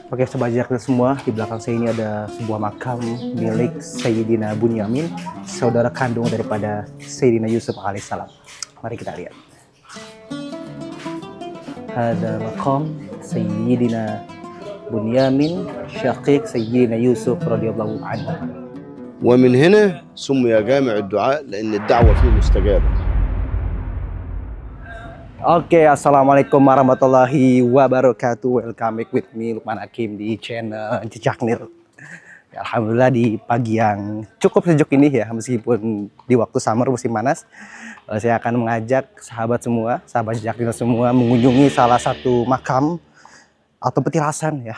Oke, sobat Jaknil semua, di belakang saya ini ada sebuah makam milik Sayyidina Bunyamin, saudara kandung daripada Sayyidina Yusuf alaihissalam. Mari kita lihat. Ada makam Sayyidina Bunyamin, syaqiq Sayyidina Yusuf radhiyallahu anhu. ومن هنا سمي جامع الدعاء لأن الدعوة فيه مستجابة. Oke, assalamualaikum warahmatullahi wabarakatuh. Welcome back with me Lukman Hakim di channel Jaknil. Alhamdulillah di pagi yang cukup sejuk ini ya, meskipun di waktu summer musim panas, saya akan mengajak sahabat semua, sahabat Jaknil semua mengunjungi salah satu makam atau petilasan ya,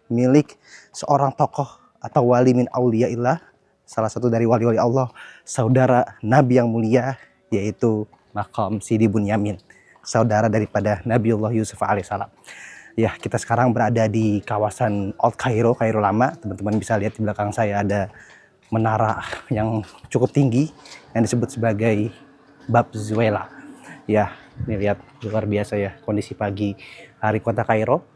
milik seorang tokoh atau wali min auliyaillah, salah satu dari wali-wali Allah, saudara Nabi yang mulia, yaitu makam Sidi Bunyamin, saudara daripada Nabiullah Yusuf alaihissalam. Ya, kita sekarang berada di kawasan Old Cairo, Kairo lama. Teman-teman bisa lihat di belakang saya ada menara yang cukup tinggi yang disebut sebagai Bab Zuela. Ya, ini lihat luar biasa ya kondisi pagi hari kota Kairo.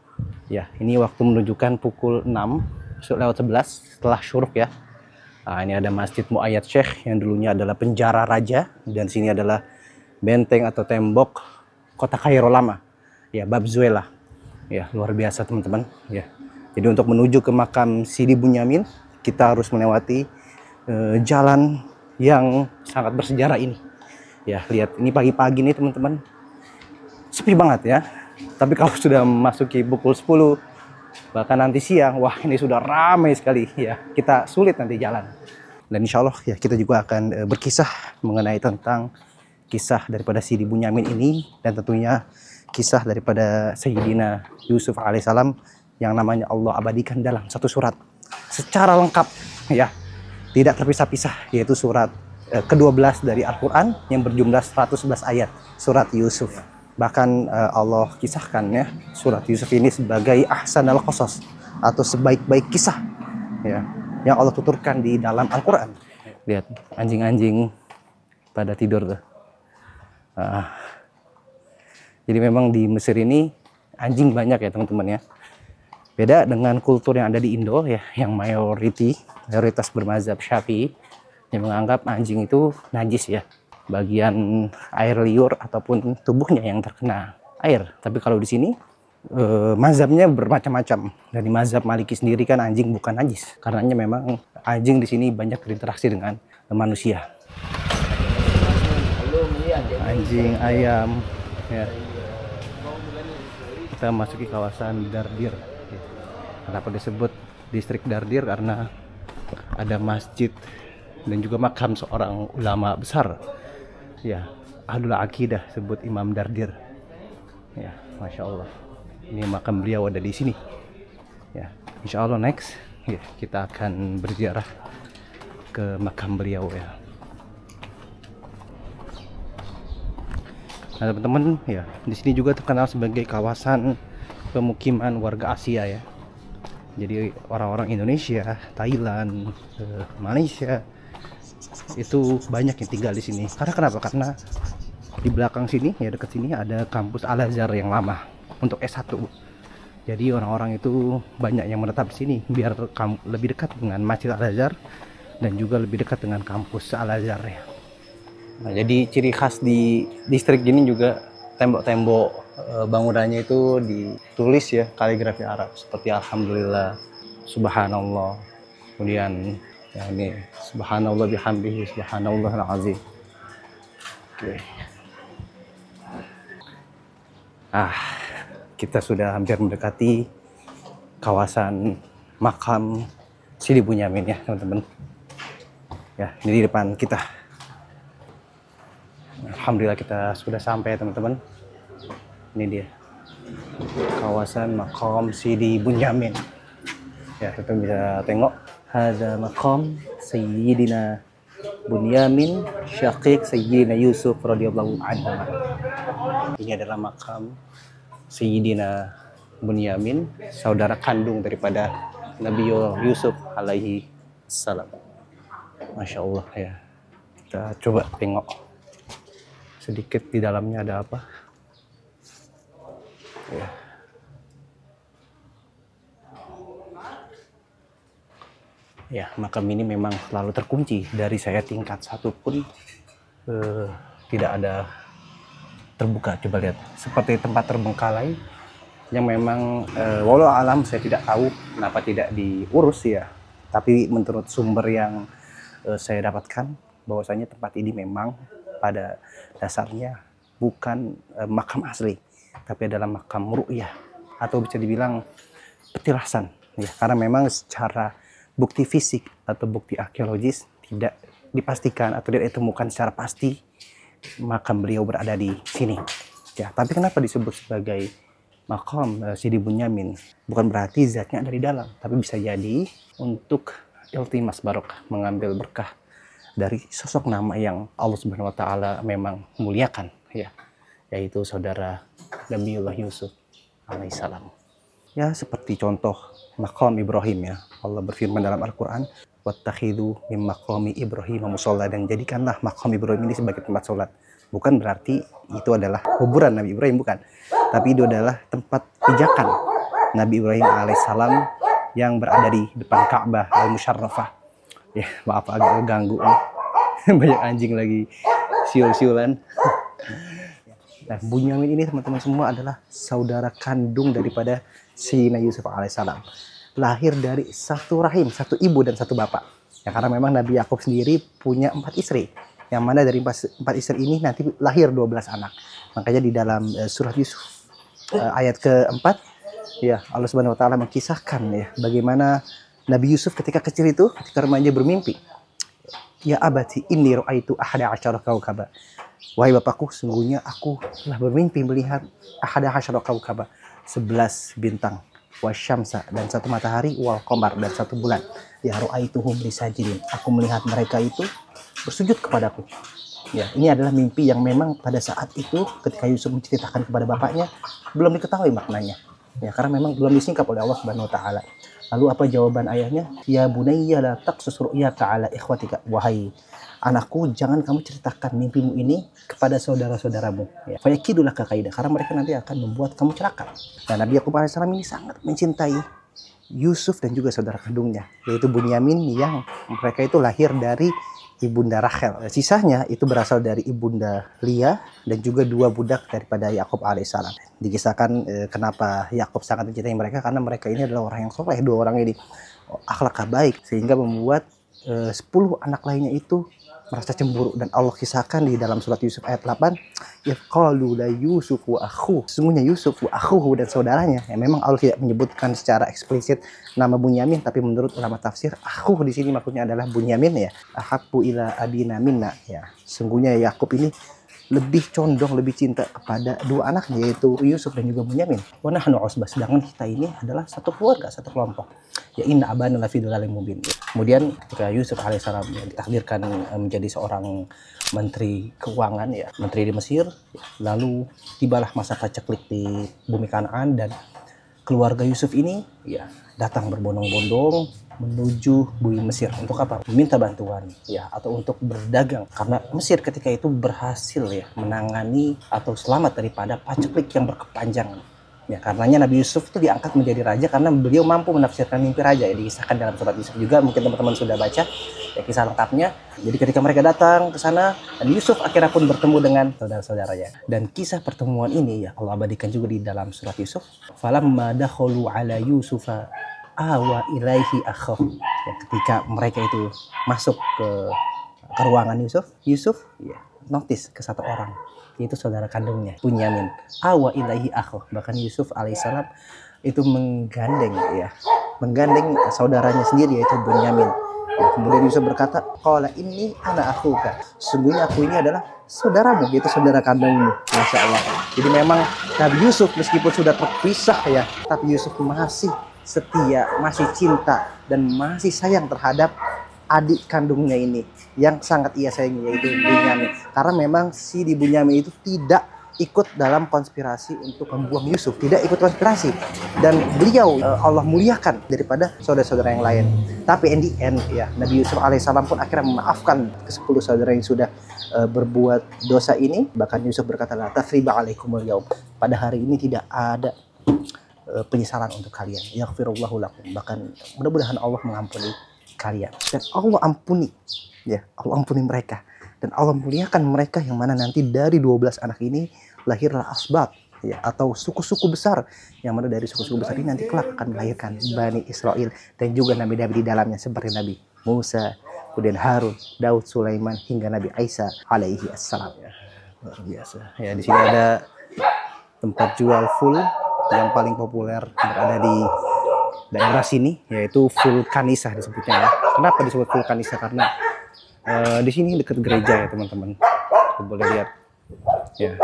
Ya, ini waktu menunjukkan pukul 6:11 setelah syuruk ya. Nah, ini ada Masjid Muayyad Syekh yang dulunya adalah penjara raja, dan sini adalah benteng atau tembok kota Kairo lama. Ya, Bab Zuela. Ya, luar biasa teman-teman. Ya. Jadi untuk menuju ke makam Sidi Bunyamin, kita harus melewati jalan yang sangat bersejarah ini. Ya, lihat ini pagi-pagi nih teman-teman. Sepi banget ya. Tapi kalau sudah memasuki pukul 10, bahkan nanti siang, wah ini sudah ramai sekali ya. Kita sulit nanti jalan. Dan insya Allah ya kita juga akan berkisah mengenai tentang kisah daripada Sidi Bunyamin ini, dan tentunya kisah daripada Sayyidina Yusuf alaihissalam yang namanya Allah abadikan dalam satu surat secara lengkap ya, tidak terpisah-pisah, yaitu surat ke-12 dari Al-Quran yang berjumlah 111 ayat, surat Yusuf. Bahkan Allah kisahkan ya surat Yusuf ini sebagai ahsanal qasas atau sebaik-baik kisah ya yang Allah tuturkan di dalam Al-Quran. Lihat anjing-anjing pada tidur tuh. Jadi memang di Mesir ini anjing banyak ya teman-teman ya. Beda dengan kultur yang ada di Indo ya, yang mayoritas bermazhab Syafi'i, yang menganggap anjing itu najis ya, bagian air liur ataupun tubuhnya yang terkena air. Tapi kalau di sini mazhabnya bermacam-macam. Dari mazhab Maliki sendiri kan anjing bukan najis, karenanya memang anjing di sini banyak berinteraksi dengan manusia. Anjing, ayam ya. Kita masuki kawasan Dardir. Kenapa disebut distrik Dardir? Karena ada masjid dan juga makam seorang ulama besar ya, Ahlul Aqidah, sebut Imam Dardir ya. Masya Allah, ini makam beliau ada di sini ya. Insya Allah next ya kita akan berziarah ke makam beliau ya. Nah teman-teman ya, di sini juga terkenal sebagai kawasan pemukiman warga Asia ya. Jadi orang-orang Indonesia, Thailand, Malaysia itu banyak yang tinggal di sini. Karena kenapa? Karena di belakang sini ya, dekat sini ada kampus Al-Azhar yang lama untuk S1. Jadi orang-orang itu banyak yang menetap di sini biar lebih dekat dengan Masjid Al-Azhar dan juga lebih dekat dengan kampus Al-Azhar ya. Nah, jadi ciri khas di distrik ini juga tembok-tembok bangunannya itu ditulis ya kaligrafi Arab seperti Alhamdulillah, Subhanallah, kemudian ya ini Subhanallah bihamdihi, Subhanallahal azim. Oke. Kita sudah hampir mendekati kawasan makam Sidi Bunyamin ya teman-teman. Ya, ini di depan kita. Alhamdulillah kita sudah sampai teman-teman. Ini dia kawasan makam Sidi Bunyamin. Ya, teman-teman bisa tengok. Ada makam Sayyidina Bunyamin, syaqiq Sayyidina Yusuf radhiyallahu anhu. Ini adalah makam Sayyidina Bunyamin, saudara kandung daripada Nabiullah Yusuf alaihi salam. Masya Allah ya. Kita coba tengok sedikit di dalamnya ada apa ya. Ya, makam ini memang selalu terkunci. Dari saya tingkat 1 pun tidak ada terbuka. Coba lihat, seperti tempat terbengkalai yang memang walau alam saya tidak tahu kenapa tidak diurus ya. Tapi menurut sumber yang saya dapatkan bahwasanya tempat ini memang pada dasarnya bukan makam asli, tapi adalah makam ru'yah atau bisa dibilang petilasan ya, karena memang secara bukti fisik atau bukti arkeologis tidak dipastikan atau tidak ditemukan secara pasti makam beliau berada di sini. Ya, tapi kenapa disebut sebagai makam Sidi Bunyamin? Bukan berarti zatnya ada di dalam, tapi bisa jadi untuk iltimas barokah, mengambil berkah dari sosok nama yang Allah Subhanahu wa taala memang muliakan ya, yaitu saudara Nabiullah Yusuf alaihissalam. Ya, seperti contoh maqam Ibrahim ya. Allah berfirman dalam Al-Qur'an, "Wattakhidhu min maqami Ibrahim musholla," dan jadikanlah maqam Ibrahim ini sebagai tempat sholat. Bukan berarti itu adalah kuburan Nabi Ibrahim, bukan. Tapi itu adalah tempat pijakan Nabi Ibrahim alaihissalam yang berada di depan Ka'bah al-Musyarrafah. Ya, maaf agak ganggu nih. Banyak anjing lagi siul-siulan. Nah, Bunyamin ini teman-teman semua adalah saudara kandung daripada Sayyidina Yusuf alaihissalam. Lahir dari satu rahim, satu ibu dan satu bapak. Ya, karena memang Nabi Yakub sendiri punya 4 istri. Yang mana dari 4 istri ini nanti lahir 12 anak. Makanya di dalam surat Yusuf ayat keempat, ya Allah Subhanahu wa taala mengisahkan ya bagaimana Nabi Yusuf ketika kecil itu, ketika remaja bermimpi. Ya abati inni ra'aitu ahada asyara kaukaba. Wahai bapakku, sungguhnya aku telah bermimpi melihat ahada asyara kaukaba, 11 bintang, wasyamsa dan 1 matahari, wal qamar dan 1 bulan. Ya ra'aituhum lisajidin. Aku melihat mereka itu bersujud kepadaku. Ya, ini adalah mimpi yang memang pada saat itu ketika Yusuf menceritakan kepada bapaknya belum diketahui maknanya. Ya, karena memang belum disingkap oleh Allah Subhanahu wa taala. Lalu apa jawaban ayahnya? Ya bunayya la taqsus ru'yaka ala ikhwatika. Wahai anakku, jangan kamu ceritakan mimpimu ini kepada saudara-saudaramu. Ya, fayakidullah kaidah, karena mereka nanti akan membuat kamu celaka. Dan Nabi Yakub alaihissalam ini sangat mencintai Yusuf dan juga saudara kandungnya, yaitu Bunyamin, yang mereka itu lahir dari Ibunda Rachel. Sisanya itu berasal dari Ibunda Lia dan juga 2 budak daripada Yakub alaihissalam. Dikisahkan kenapa Yakub sangat mencintai mereka, karena mereka ini adalah orang yang soleh. 2 orang ini akhlaknya baik sehingga membuat 10 anak lainnya itu merasa cemburu. Dan Allah kisahkan di dalam surat Yusuf ayat 8, "Yaqalu la Yusuf wa akhu." Sesungguhnya Yusuf wa akhuhu dan saudaranya. Ya, memang Allah tidak menyebutkan secara eksplisit nama Bunyamin, tapi menurut ulama tafsir, akhu di sini maksudnya adalah Bunyamin ya. Ahabbu ila abina minna ya. Sesungguhnya Yakub ini lebih condong, lebih cinta kepada 2 anaknya, yaitu Yusuf dan juga Bunyamin. Wa nahnu usbah, sedangkan kita ini adalah satu keluarga, satu kelompok. Ya inna abana lafi dhalalin mubin. Kemudian ketika Yusuf alaihissalam ditakdirkan menjadi seorang menteri keuangan ya, menteri di Mesir, lalu tibalah masa paceklik di bumi Kanaan, dan keluarga Yusuf ini ya datang berbondong-bondong menuju bumi Mesir untuk apa? Meminta bantuan ya, atau untuk berdagang, karena Mesir ketika itu berhasil ya menangani atau selamat daripada paceklik yang berkepanjangan. Ya, karenanya Nabi Yusuf itu diangkat menjadi raja karena beliau mampu menafsirkan mimpi raja ya, dikisahkan dalam surat Yusuf juga, mungkin teman-teman sudah baca ya kisah lengkapnya. Jadi ketika mereka datang ke sana, Nabi Yusuf akhirnya pun bertemu dengan saudara-saudaranya. Dan kisah pertemuan ini ya Allah abadikan juga di dalam surat Yusuf. Falamma dakhalu ala Yusufa awa ilaihi akhahu. Ya, ketika mereka itu masuk ke ruangan Yusuf ya notice ke 1 orang, yaitu saudara kandungnya Bunyamin. Awa ilaihi akhahu. Bahkan Yusuf alaihissalam itu menggandeng saudaranya sendiri, yaitu Bunyamin. Ya, kemudian Yusuf berkata, qala inni ana akhuka. Sungguhnya aku ini adalah saudaramu, yaitu saudara kandungmu. Masya Allah. Jadi memang Nabi Yusuf meskipun sudah terpisah ya, tapi Yusuf masih setia, masih cinta, dan masih sayang terhadap adik kandungnya ini yang sangat ia sayangi, yaitu Bunyamin. Karena memang si di Bunyamin itu tidak ikut dalam konspirasi untuk membuang Yusuf, tidak ikut konspirasi, dan beliau Allah muliakan daripada saudara-saudara yang lain. Tapi in the end ya, Nabi Yusuf alaihissalam pun akhirnya memaafkan ke-10 saudara yang sudah berbuat dosa ini. Bahkan Yusuf berkata, la tathriba alaikumul yaum, pada hari ini tidak ada penyesalan untuk kalian, yaghfirullahu lakum, bahkan mudah-mudahan Allah mengampuni sekalian. Dan Allah ampuni, ya Allah ampuni mereka. Dan Allah muliakan mereka yang mana nanti dari 12 anak ini lahirlah asbat, ya, atau suku-suku besar, yang mana dari suku-suku besar ini nanti kelak akan melahirkan Bani Israel dan juga nabi-nabi di dalamnya seperti Nabi Musa, kemudian Harun, Daud, Sulaiman hingga Nabi Isa alaihi assalam. Ya, luar biasa. Ya, di sini ada tempat jual full yang paling populer berada di daerah sini, yaitu Vulkanisah disebutnya ya. Kenapa disebut Vulkanisah? Karena di sini dekat gereja ya teman-teman. Boleh lihat. Ya.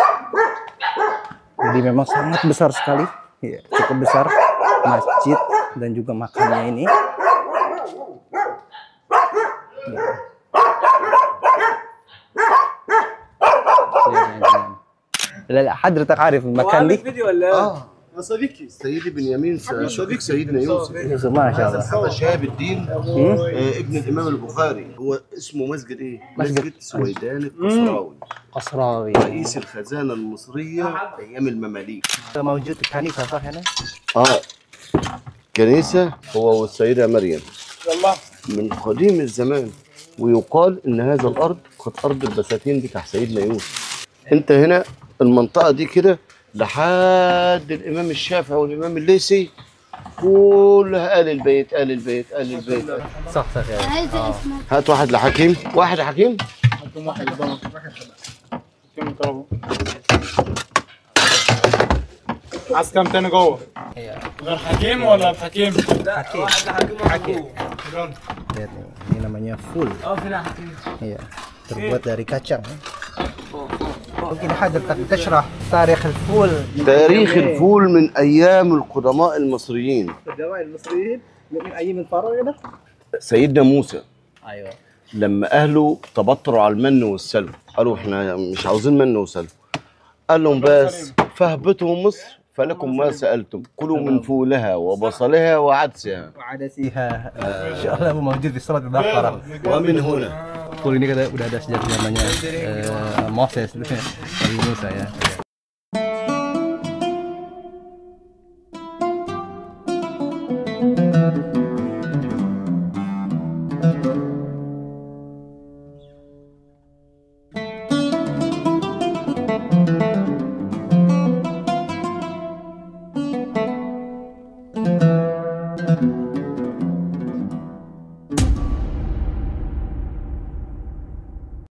Jadi memang sangat besar sekali, ya, cukup besar masjid dan juga makamnya ini. لا حضرتك عارف المكان دي؟ صديقي سيدي بنيامين صديق سيدنا يوسف ما شاء الله. هذا شهاب الدين ابن الامام البخاري. هو اسمه مسجد ايه؟ مسجد سويدان القصراوي. قصراوي رئيس الخزانه المصريه ايام المماليك. موجود الكنيسه صح هنا؟ كنيسه هو والسيده مريم من قديم الزمان. ويقال ان هذا الارض كانت ارض البساتين بتاع سيدنا يوسف. انت هنا المنطقه دي كده لحد الامام الشافعي والامام الليثي كلها آل البيت آل البيت آل البيت. صح يعني. هات واحد لحكيم، واحد لحكيم. عايز كام تاني جوه؟ غير حكيم ولا بحكيم؟ حكيم. Lihat nih, ini namanya full. Iya, terbuat dari kacang. ممكن حضرتك تشرح تاريخ الفول؟ تاريخ الفول من ايام القدماء المصريين. القدماء المصريين من ايام الفراعنه ده؟ سيدنا موسى ايوه لما اهله تبطروا على المن والسلوى، قالوا احنا مش عاوزين من وسلوى، قال لهم بس فاهبطوا مصر فلكم ما سالتم، كلوا من فولها وبصلها وعدسها ان شاء الله موجود في سورة البقرة. ومن هنا Full ini udah ada sejak namanya Moses, Nabi Musa ya.